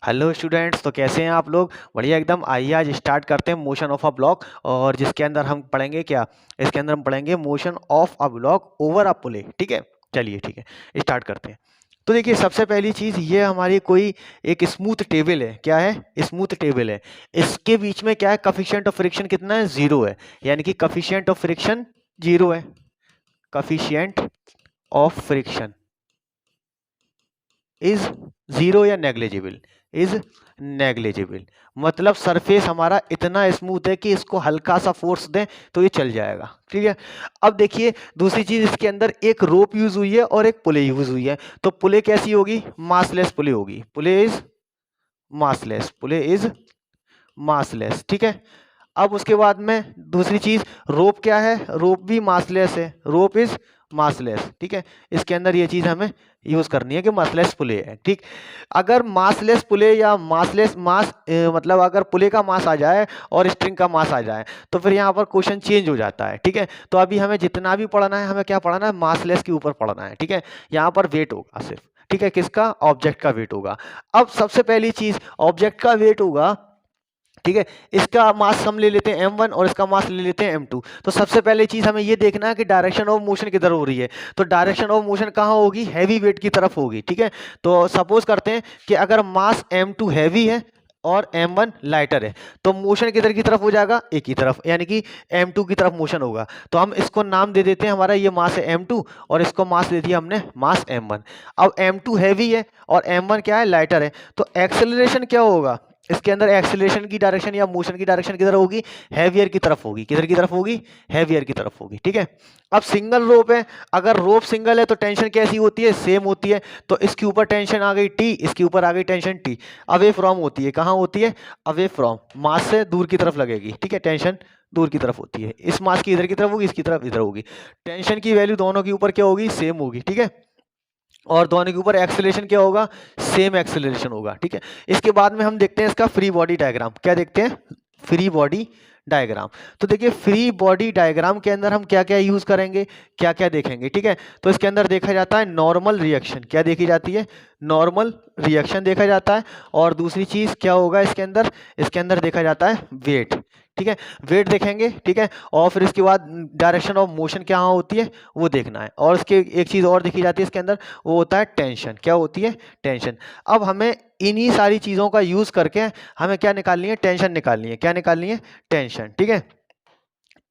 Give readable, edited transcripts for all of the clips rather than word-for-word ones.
Hello students, तो कैसे हैं आप लोग? बढ़िया एकदम। आइए आज स्टार्ट करते हैं मोशन ऑफ अ ब्लॉक, और जिसके अंदर हम पढ़ेंगे क्या? इसके अंदर हम पढ़ेंगे motion of a block over a pulley. ठीक है, चलिए ठीक है, स्टार्ट करते हैं। तो देखिए, सबसे पहली चीज़ ये हमारी कोई एक स्मूथ टेबल है। क्या है? स्मूथ टेबल है। इसके बीच में क्या है? कफिशिएंट ऑफ फ्रिक्शन कितना है? जीरो है। यानी कि कफिशिएंट ऑफ फ्रिक्शन जीरो है। Coefficient of friction is zero या नेग्लिजिबल? Is negligible. मतलब सरफेस हमारा इतना स्मूथ है कि इसको हल्का सा फोर्स दें तो ये चल जाएगा। ठीक है। अब देखिए, दूसरी चीज, इसके अंदर एक रोप यूज हुई है और एक पुले यूज हुई है। तो पुले कैसी होगी? मासलेस पुले होगी। Pulley is massless. Pulley is massless. ठीक है। अब उसके बाद में दूसरी चीज, रोप क्या है? रोप भी मासलेस है। Rope is massless. ठीक है। इसके अंदर ये चीज हमें यूज करनी है कि मासलेस पुले है। ठीक। अगर मासलेस पुले या मासलेस मास मतलब अगर पुले का मास आ जाए और स्ट्रिंग का मास आ जाए तो फिर यहाँ पर क्वेश्चन चेंज हो जाता है। ठीक है। तो अभी हमें जितना भी पढ़ना है, हमें क्या पढ़ना है? मासलेस के ऊपर पढ़ना है। ठीक है। यहाँ पर वेट होगा सिर्फ। ठीक है। किसका? ऑब्जेक्ट का वेट होगा। अब सबसे पहली चीज, ऑब्जेक्ट का वेट होगा। ठीक है। इसका मास हम ले लेते हैं m1 और इसका मास ले लेते हैं m2। तो सबसे पहले चीज हमें ये देखना है कि डायरेक्शन ऑफ मोशन किधर हो रही है। तो डायरेक्शन ऑफ मोशन कहाँ होगी? हैवी वेट की तरफ होगी। ठीक है। तो सपोज करते हैं कि अगर मास m2 हैवी है और m1 लाइटर है, तो मोशन किधर की तरफ हो जाएगा? एक ही तरफ, यानी कि m2 की तरफ मोशन होगा। तो हम इसको नाम दे देते हैं, हमारा ये मास है m2 और इसको मास दे दिया हमने मास m1। अब m2 हैवी है और m1 क्या है? लाइटर है। तो एक्सेलरेशन क्या होगा? इसके अंदर एक्सीलरेशन की डायरेक्शन या मोशन की डायरेक्शन किधर होगी? हैवियर की तरफ होगी। किधर की तरफ होगी? हैवियर की तरफ होगी। ठीक है। अब सिंगल रोप है। अगर रोप सिंगल है तो टेंशन कैसी होती है? सेम होती है। तो इसके ऊपर टेंशन आ गई टी, इसके ऊपर आ गई टेंशन टी। अवे फ्रॉम होती है। कहाँ होती है? अवे फ्रॉम, मास से दूर की तरफ लगेगी। ठीक है। टेंशन दूर की तरफ होती है। इस मास की इधर की तरफ होगी, इसकी तरफ इधर होगी। टेंशन की वैल्यू दोनों के ऊपर क्या होगी? सेम होगी। ठीक है। और दोनों के ऊपर एक्सेलरेशन क्या होगा? सेम एक्सेलरेशन होगा। ठीक है। इसके बाद में हम देखते हैं इसका फ्री बॉडी डायग्राम। क्या देखते हैं? Free body diagram. तो देखिए, फ्री बॉडी डायग्राम के अंदर हम क्या क्या यूज करेंगे, क्या क्या देखेंगे? ठीक है। तो इसके अंदर देखा जाता है नॉर्मल रिएक्शन। क्या देखी जाती है? नॉर्मल रिएक्शन देखा जाता है। और दूसरी चीज क्या होगा इसके अंदर? इसके अंदर देखा जाता है वेट। ठीक है। वेट देखेंगे। ठीक है। और फिर इसके बाद डायरेक्शन ऑफ मोशन क्या होती है वो देखना है। और इसके एक चीज और देखी जाती है इसके अंदर, वो होता है टेंशन। क्या होती है? टेंशन। अब हमें इन्हीं सारी चीजों का यूज करके हमें क्या निकालनी है? टेंशन निकालनी है। क्या निकालनी है? टेंशन। ठीक है।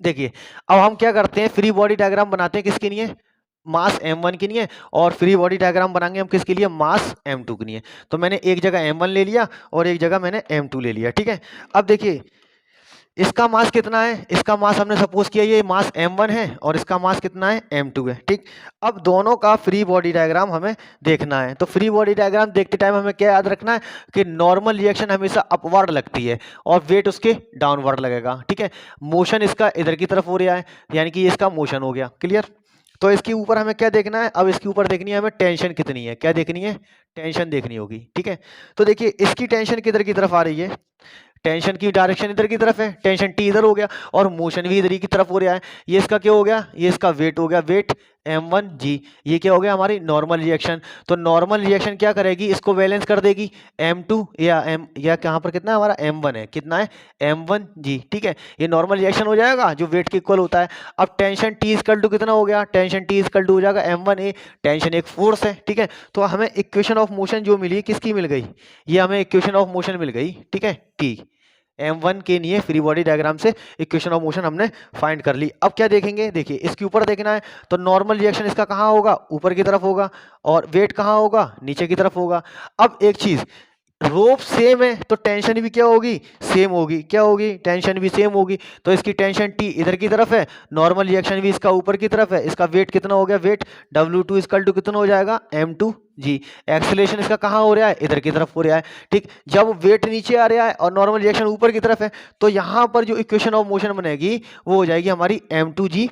देखिए, अब हम क्या करते हैं, फ्री बॉडी डायग्राम बनाते हैं किसके लिए? मास m1 के लिए। और फ्री बॉडी डायग्राम बनाएंगे हम किसके लिए? मास m2 के लिए। तो मैंने एक जगह m1 ले लिया और एक जगह मैंने m2 ले लिया। ठीक है। अब देखिए, इसका मास कितना है? इसका मास हमने सपोज किया ये मास m1 है और इसका मास कितना है? m2 है। ठीक। अब दोनों का फ्री बॉडी डायग्राम हमें देखना है। तो फ्री बॉडी डायग्राम देखते टाइम हमें क्या याद रखना है कि नॉर्मल रिएक्शन हमेशा अपवर्ड लगती है और वेट उसके डाउनवर्ड लगेगा। ठीक है। मोशन इसका इधर की तरफ हो रहा है, यानी कि इसका मोशन हो गया। क्लियर? तो इसके ऊपर हमें क्या देखना है? अब इसके ऊपर देखनी है हमें टेंशन कितनी है। क्या देखनी है? टेंशन देखनी होगी। ठीक है। तो देखिए, इसकी टेंशन किधर की तरफ आ रही है? टेंशन की डायरेक्शन इधर की तरफ है, टेंशन टी इधर हो गया और मोशन भी इधर ही की तरफ हो रहा है। ये इसका क्या हो गया? ये इसका वेट हो गया, वेट m1g। ये क्या हो गया? हमारी नॉर्मल रिएक्शन। तो नॉर्मल रिएक्शन क्या करेगी? इसको बैलेंस कर देगी। m2 या कहाँ पर कितना है हमारा? m1 है। कितना है? m1g। ठीक है। ये नॉर्मल रिएक्शन हो जाएगा जो वेट के इक्वल होता है। अब टेंशन टी इक्वल टू कितना हो गया? टेंशन टी इक्वल टू हो जाएगा m1a। टेंशन एक फोर्स है। ठीक है। तो हमें इक्वेशन ऑफ मोशन जो मिली किसकी मिल गई? ये हमें इक्वेशन ऑफ मोशन मिल गई। ठीक है। टी m1 के लिए फ्री बॉडी डायग्राम से इक्वेशन ऑफ मोशन हमने फाइंड कर ली। अब क्या देखेंगे? देखिए, इसके ऊपर देखना है। तो नॉर्मल रिएक्शन इसका कहाँ होगा? ऊपर की तरफ होगा। और वेट कहाँ होगा? नीचे की तरफ होगा। अब एक चीज, रोप सेम है तो टेंशन भी क्या होगी? सेम होगी। क्या होगी? टेंशन भी सेम होगी। तो इसकी टेंशन टी इधर की तरफ है, नॉर्मल रिएक्शन भी इसका ऊपर की तरफ है। इसका वेट कितना हो गया? वेट W2 इक्वल टू कितना हो जाएगा? m2g। एक्सेलरेशन इसका कहाँ हो रहा है? इधर की तरफ हो रहा है। ठीक। जब वेट नीचे आ रहा है और नॉर्मल रिएक्शन ऊपर की तरफ है, तो यहां पर जो इक्वेशन ऑफ मोशन बनेगी वो हो जाएगी हमारी m2g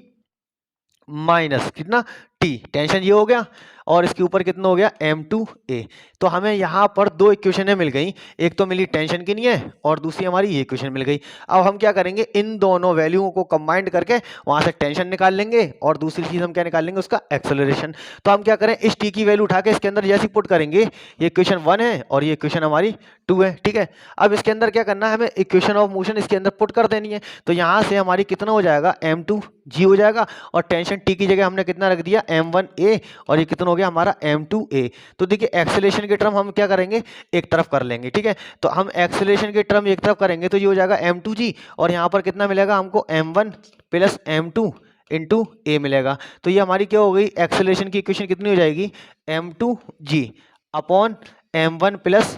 माइनस कितना? टी, टेंशन ये हो गया, और इसके ऊपर कितना हो गया m2a। तो हमें यहाँ पर दो इक्वेशनें मिल गई, एक तो मिली टेंशन की नहीं है और दूसरी हमारी ये इक्वेशन मिल गई। अब हम क्या करेंगे, इन दोनों वैल्यूओं को कंबाइंड करके वहां से टेंशन निकाल लेंगे और दूसरी चीज हम क्या निकाल लेंगे, उसका एक्सेलरेशन। तो हम क्या करें, इस टी की वैल्यू उठा के इसके अंदर जैसे पुट करेंगे, ये इक्वेशन 1 है और ये इक्वेशन हमारी 2 है, ठीक है। अब इसके अंदर क्या करना है, हमें इक्वेशन ऑफ मोशन इसके अंदर पुट कर देनी है। तो यहाँ से हमारी कितना हो जाएगा, m2g हो जाएगा, और टेंशन टी की जगह हमने कितना रख दिया, m1a, और ये कितना हो गया हमारा m2a। तो देखिए एक्सेलरेशन के टर्म हम क्या करेंगे, एक तरफ कर लेंगे, ठीक है। तो हम एक्सेलरेशन के टर्म एक तरफ करेंगे तो ये हो जाएगा m2g, और यहाँ पर कितना मिलेगा हमको, m1 प्लस m2 इंटू ए मिलेगा। तो ये हमारी क्या हो गई, एक्सेलरेशन की इक्वेशन कितनी हो जाएगी, m2g upon m1 plus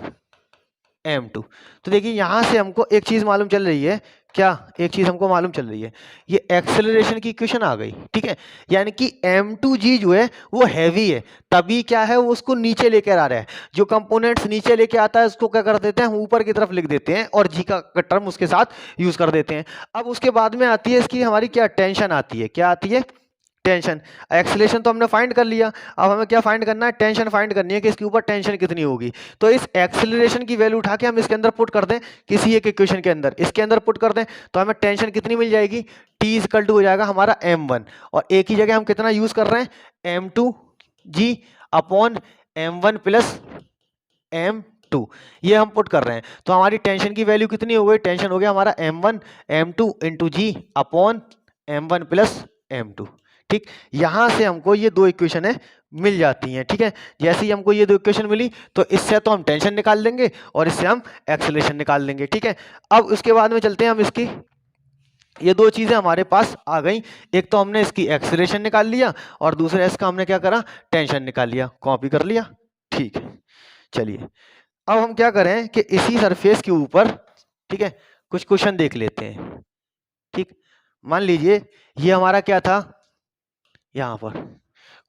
m2। तो देखिए यहाँ से हमको एक चीज मालूम चल रही है, क्या एक चीज हमको मालूम चल रही है, ये एक्सेलरेशन की इक्वेशन आ गई, ठीक है। यानी कि m2g जो है वो हैवी है, तभी क्या है वो उसको नीचे लेकर आ रहा है। जो कंपोनेंट्स नीचे लेके आता है उसको क्या कर देते हैं, हम ऊपर की तरफ लिख देते हैं और जी का टर्म उसके साथ यूज कर देते हैं। अब उसके बाद में आती है इसकी हमारी क्या टेंशन आती है, क्या आती है, टेंशन। एक्सेलरेशन तो हमने फाइंड कर लिया, अब हमें क्या फाइंड करना है, टेंशन फाइंड करनी है कि इसके ऊपर टेंशन कितनी होगी। तो इस एक्सेलरेशन की वैल्यू उठा के हम इसके अंदर पुट कर दें, किसी एक इक्वेशन के अंदर इसके अंदर पुट कर दें, तो हमें टेंशन कितनी मिल जाएगी, टी इक्वल टू हो जाएगा हमारा m1, और एक ही जगह हम कितना यूज कर रहे हैं, m2g upon m1 plus m2, ये हम पुट कर रहे हैं। तो हमारी टेंशन की वैल्यू कितनी हो गई, टेंशन हो गया हमारा m1 m2 इंटू जी अपॉन m1 प्लस m2, ठीक। यहां से हमको ये दो इक्वेशन मिल जाती हैं, ठीक है। जैसे ही हमको ये दो इक्वेशन मिली तो इससे तो हम टेंशन निकाल लेंगे और इससे हम एक्सेलरेशन निकाल लेंगे, ठीक है। अब उसके बाद में चलते हैं हम इसकी, ये दो चीजें हमारे पास आ गई, एक तो हमने इसकी एक्सेलरेशन निकाल लिया और दूसरा इसका हमने क्या करा, टेंशन निकाल लिया, कॉपी कर लिया, ठीक है। चलिए अब हम क्या करें कि इसी सरफेस के ऊपर, ठीक है, कुछ क्वेश्चन देख लेते हैं, ठीक। मान लीजिए ये हमारा क्या था, यहाँ पर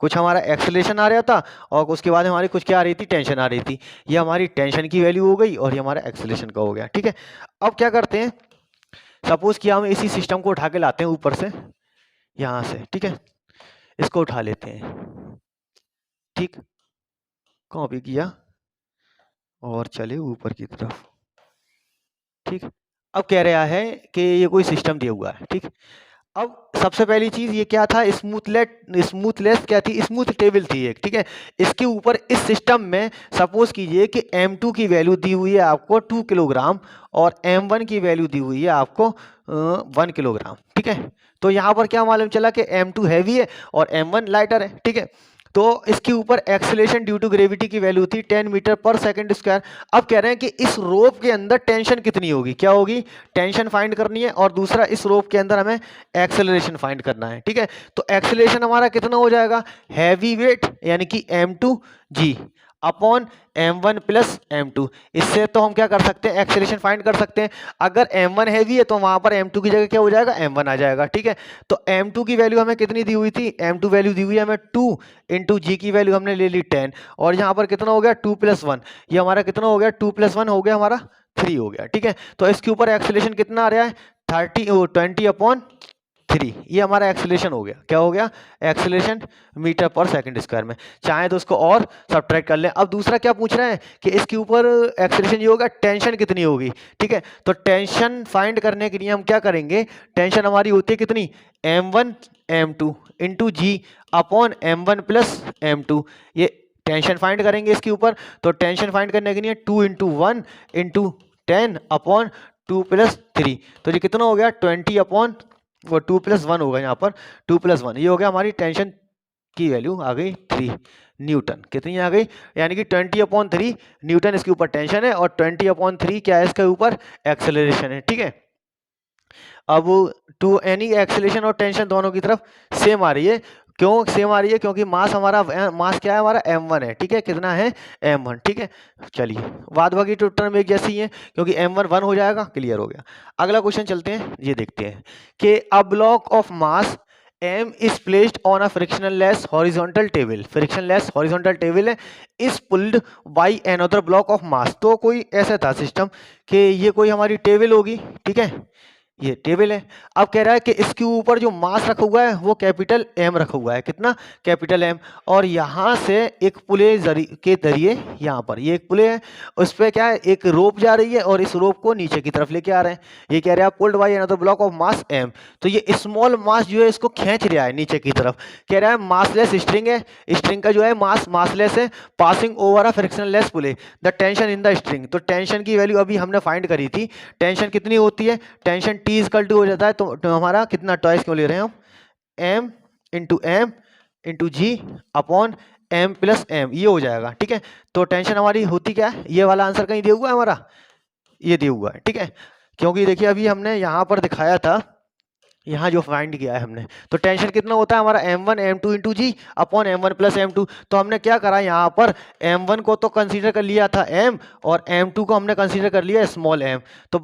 कुछ हमारा एक्सेलरेशन आ रहा था और उसके बाद हमारी कुछ क्या आ रही थी, टेंशन आ रही थी। ये हमारी टेंशन की वैल्यू हो गई और ये हमारा एक्सेलरेशन का हो गया, ठीक है। अब क्या करते हैं, सपोज कि हम इसी सिस्टम को उठा के लाते हैं ऊपर से, यहाँ से, ठीक है, इसको उठा लेते हैं, ठीक, कॉपी किया और चले ऊपर की तरफ, ठीक। अब कह रहा है कि ये कोई सिस्टम दिया हुआ है, ठीक। अब सबसे पहली चीज ये क्या था, स्मूथलेस क्या थी, स्मूथ टेबल थी एक, ठीक है। इसके ऊपर इस सिस्टम में सपोज कीजिए कि m2 की वैल्यू दी हुई है आपको 2 किलोग्राम और m1 की वैल्यू दी हुई है आपको 1 किलोग्राम, ठीक है। तो यहाँ पर क्या मालूम चला कि m2 हैवी है और m1 लाइटर है, ठीक है। तो इसके ऊपर एक्सेलरेशन ड्यू टू ग्रेविटी की वैल्यू थी 10 मीटर पर सेकंड स्क्वायर। अब कह रहे हैं कि इस रोप के अंदर टेंशन कितनी होगी, क्या होगी, टेंशन फाइंड करनी है, और दूसरा इस रोप के अंदर हमें एक्सेलरेशन फाइंड करना है, ठीक है। तो एक्सेलरेशन हमारा कितना हो जाएगा, हैवी वेट यानी कि m2g upon m1 plus m2। इससे तो हम क्या कर सकते हैं, एक्सेलरेशन फाइंड कर सकते हैं। अगर m1 हैवी है तो वहां पर m2 की जगह क्या हो जाएगा, m1 आ जाएगा, ठीक है। तो m2 की वैल्यू हमें कितनी दी हुई थी, m2 वैल्यू दी हुई है हमें 2 इंटू जी की वैल्यू हमने ले ली 10, और यहाँ पर कितना हो गया 2 + 1, ये हमारा कितना हो गया 2 + 1 हो गया हमारा 3 हो गया, ठीक है। तो इसके ऊपर एक्सेलरेशन कितना आ रहा है 20/3, ये हमारा एक्सेलरेशन हो गया, क्या हो गया, एक्सेलरेशन मीटर पर सेकंड स्क्वायर में। चाहे तो उसको और सब्ट्रैक्ट कर लें। अब दूसरा क्या पूछ रहे हैं कि इसके ऊपर एक्सेलरेशन ये होगा, टेंशन कितनी होगी, ठीक है। तो टेंशन फाइंड करने के लिए हम क्या करेंगे, टेंशन हमारी होती है कितनी, m1 m2 इंटू जी अपॉन m1 प्लस m2, ये टेंशन फाइंड करेंगे इसके ऊपर। तो टेंशन फाइंड करने के लिए 2 इंटू 1 इंटू 10 अपॉन 2 + 3, तो ये कितना हो गया 20 अपॉन वो 2 + 1 होगा, यहाँ पर 2 + 1, ये हो गया हमारी टेंशन की वैल्यू आ गई 3 न्यूटन, कितनी आ गई, यानी कि 20/3 न्यूटन इसके ऊपर टेंशन है और 20/3 क्या है इसके ऊपर एक्सेलरेशन है, ठीक है। अब टू एनी एक्सेलरेशन और टेंशन दोनों की तरफ सेम आ रही है, क्यों सेम आ रही है, क्योंकि मास हमारा मास क्या है हमारा m1 है, ठीक है, कितना है m1, ठीक है। चलिए बाद बाकी टू टर्म एक जैसी है क्योंकि m1 1 हो जाएगा, क्लियर हो गया। अगला क्वेश्चन चलते हैं, ये देखते हैं कि a block of mass m is placed on a frictionless horizontal table, frictionless horizontal table है, is pulled by another block of mass। तो कोई ऐसा था सिस्टम कि ये कोई हमारी टेबल होगी, ठीक है, ये टेबल है। अब कह रहा है कि इसके ऊपर जो मास रखा हुआ है वो कैपिटल एम रखा हुआ है, कितना, कैपिटल एम। और यहाँ से एक पुले के जरिए, यहाँ पर ये एक पुले है, उस पर क्या है, एक रोप जा रही है और इस रोप को नीचे की तरफ लेके आ रहे हैं। ये कह रहे हैं pulled by another block of mass M. तो ये स्मॉल मास जो है इसको खींच रहा है नीचे की तरफ। कह रहा है मासलेस स्ट्रिंग है, स्ट्रिंग का जो है मास मासलेस है, passing over a frictionless pulley, the tension in the string. तो टेंशन की वैल्यू अभी हमने फाइंड करी थी, टेंशन कितनी होती है, टेंशन टी इक्वल टू हो जाता है, तो हमारा कितना, टॉइस क्यों ले रहे हैं हम, एम इंटू जी अपॉन एम प्लस एम, ये हो जाएगा। ठीक है, तो टेंशन हमारी होती क्या है, ये वाला आंसर कहीं दिया हुआ है हमारा, ये दिया हुआ है। ठीक है, क्योंकि देखिए अभी हमने यहाँ पर दिखाया था, यहाँ जो फाइंड किया है हमने, तो टेंशन कितना होता है हमारा m1 m2 इंटू जी अपॉन m1 प्लस m2। तो हमने क्या करा, यहाँ पर m1 को तो कंसीडर कर लिया था m, और m2 को हमने कंसीडर कर लिया स्मॉल m। तो